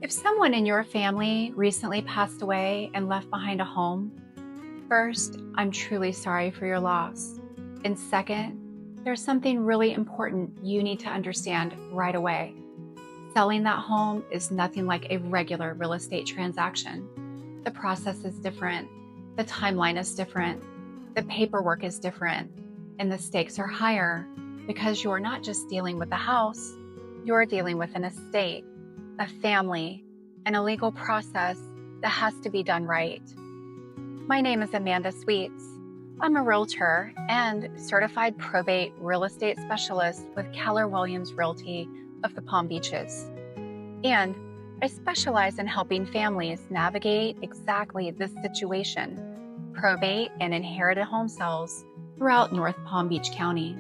If someone in your family recently passed away and left behind a home, first, I'm truly sorry for your loss. And second, there's something really important you need to understand right away. Selling that home is nothing like a regular real estate transaction. The process is different, the timeline is different, the paperwork is different, and the stakes are higher because you're not just dealing with a house, you're dealing with an estate, a family, and a legal process that has to be done right. My name is Amanda Sweetz. I'm a realtor and certified probate real estate specialist with Keller Williams Realty of the Palm Beaches. And I specialize in helping families navigate exactly this situation, probate and inherited home sales throughout North Palm Beach County.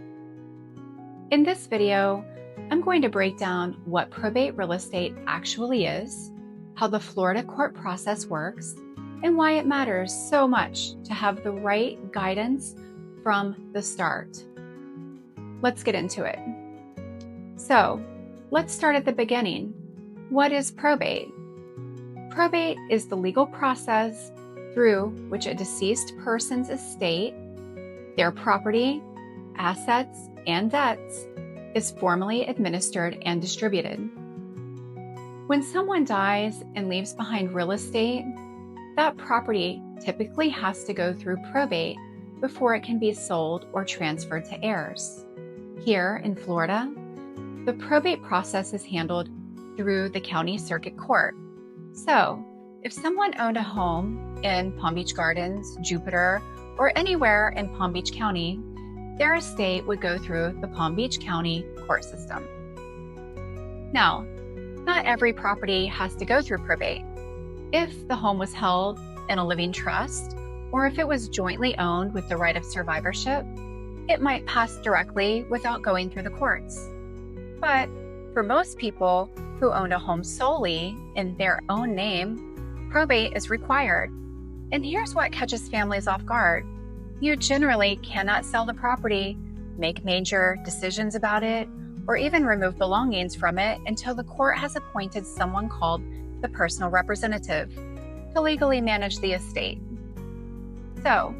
In this video, I'm going to break down what probate real estate actually is, how the Florida court process works, and why it matters so much to have the right guidance from the start. Let's get into it. So, let's start at the beginning. What is probate? Probate is the legal process through which a deceased person's estate, their property, assets, and debts is formally administered and distributed. When someone dies and leaves behind real estate, that property typically has to go through probate before it can be sold or transferred to heirs. Here in Florida, the probate process is handled through the county circuit court. So, if someone owned a home in Palm Beach Gardens, Jupiter, or anywhere in Palm Beach County, their estate would go through the Palm Beach County court system. Now, not every property has to go through probate. If the home was held in a living trust, or if it was jointly owned with the right of survivorship, it might pass directly without going through the courts. But for most people who owned a home solely in their own name, probate is required. And here's what catches families off guard. You generally cannot sell the property, make major decisions about it, or even remove belongings from it until the court has appointed someone called the personal representative to legally manage the estate. So,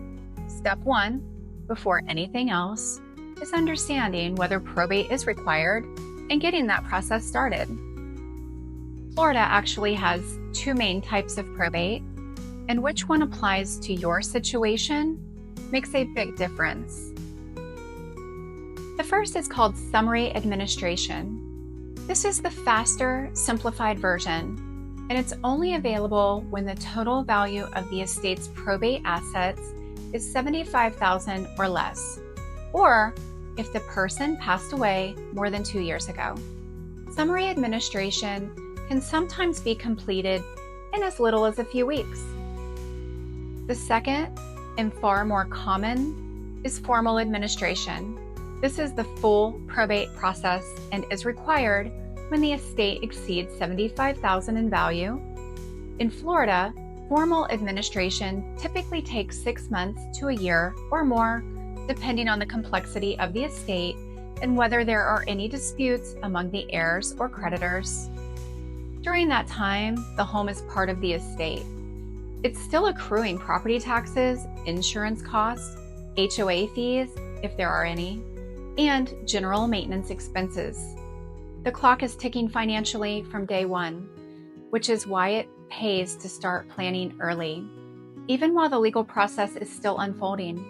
step one, before anything else, is understanding whether probate is required and getting that process started. Florida actually has two main types of probate, and which one applies to your situation makes a big difference. The first is called summary administration. This is the faster, simplified version, and it's only available when the total value of the estate's probate assets is $75,000 or less, or if the person passed away more than 2 years ago. Summary administration can sometimes be completed in as little as a few weeks. The second, and far more common, is formal administration. This is the full probate process and is required when the estate exceeds $75,000 in value. In Florida, formal administration typically takes 6 months to a year or more, depending on the complexity of the estate and whether there are any disputes among the heirs or creditors. During that time, the home is part of the estate. It's still accruing property taxes, insurance costs, HOA fees, if there are any, and general maintenance expenses. The clock is ticking financially from day one, which is why it pays to start planning early, even while the legal process is still unfolding.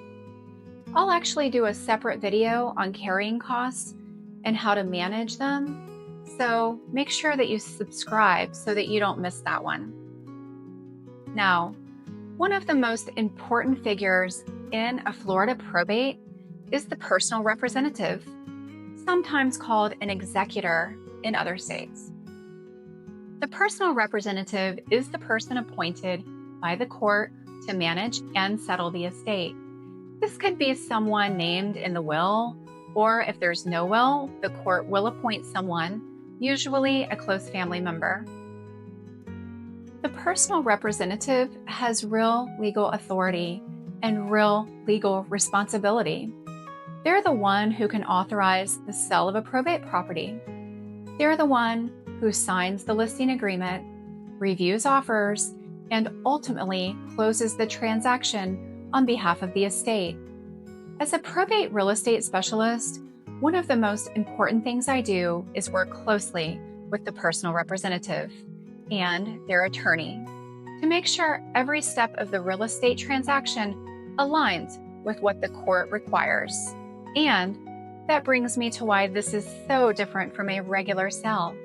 I'll actually do a separate video on carrying costs and how to manage them, so make sure that you subscribe so that you don't miss that one. Now, one of the most important figures in a Florida probate is the personal representative, sometimes called an executor in other states. The personal representative is the person appointed by the court to manage and settle the estate. This could be someone named in the will, or if there's no will, the court will appoint someone, usually a close family member. The personal representative has real legal authority and real legal responsibility. They're the one who can authorize the sale of a probate property. They're the one who signs the listing agreement reviews offers, and ultimately closes the transaction on behalf of the estate. As a probate real estate specialist, one of the most important things I do is work closely with the personal representative and their attorney to make sure every step of the real estate transaction aligns with what the court requires. And that brings me to why this is so different from a regular sale.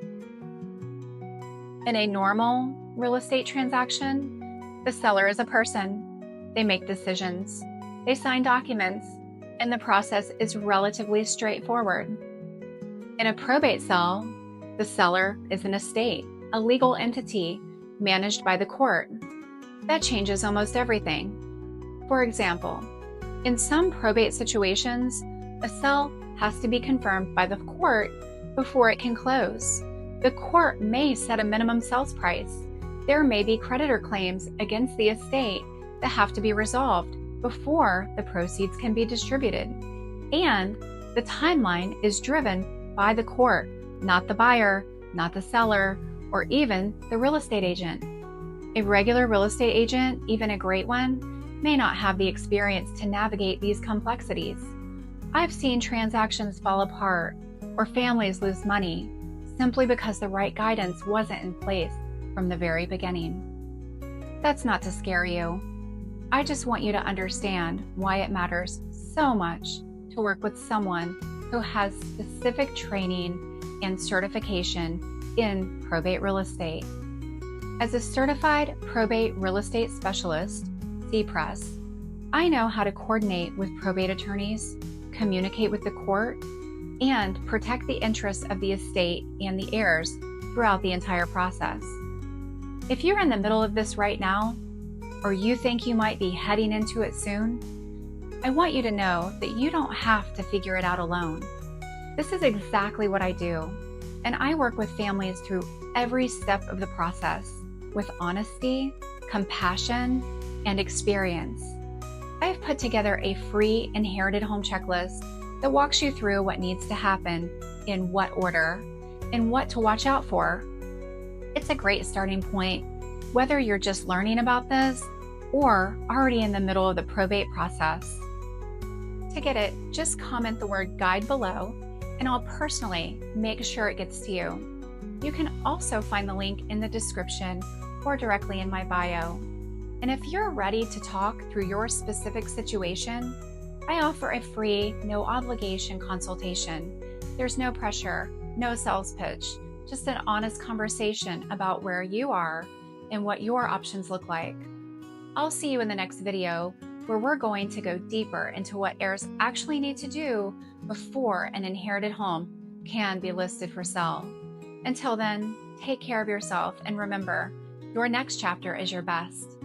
In a normal real estate transaction, the seller is a person. They make decisions, they sign documents, and the process is relatively straightforward. In a probate sale, the seller is an estate, a legal entity managed by the court. That changes almost everything. For example, in some probate situations, a sale has to be confirmed by the court before it can close. The court may set a minimum sales price. There may be creditor claims against the estate that have to be resolved before the proceeds can be distributed. And the timeline is driven by the court, not the buyer, not the seller, or even the real estate agent. A regular real estate agent, even a great one, may not have the experience to navigate these complexities. I've seen transactions fall apart or families lose money simply because the right guidance wasn't in place from the very beginning. That's not to scare you. I just want you to understand why it matters so much to work with someone who has specific training and certification in probate real estate. As a certified probate real estate specialist, CPRES, I know how to coordinate with probate attorneys, communicate with the court, and protect the interests of the estate and the heirs throughout the entire process. If you're in the middle of this right now, or you think you might be heading into it soon, I want you to know that you don't have to figure it out alone. This is exactly what I do, and I work with families through every step of the process with honesty, compassion, and experience. I've put together a free inherited home checklist that walks you through what needs to happen, in what order, and what to watch out for. It's a great starting point, whether you're just learning about this or already in the middle of the probate process. To get it, just comment the word guide below, and I'll personally make sure it gets to you. You can also find the link in the description or directly in my bio. And if you're ready to talk through your specific situation, I offer a free, no obligation consultation. There's no pressure, no sales pitch, just an honest conversation about where you are and what your options look like. I'll see you in the next video, where we're going to go deeper into what heirs actually need to do before an inherited home can be listed for sale. Until then, take care of yourself, and remember, your next chapter is your best.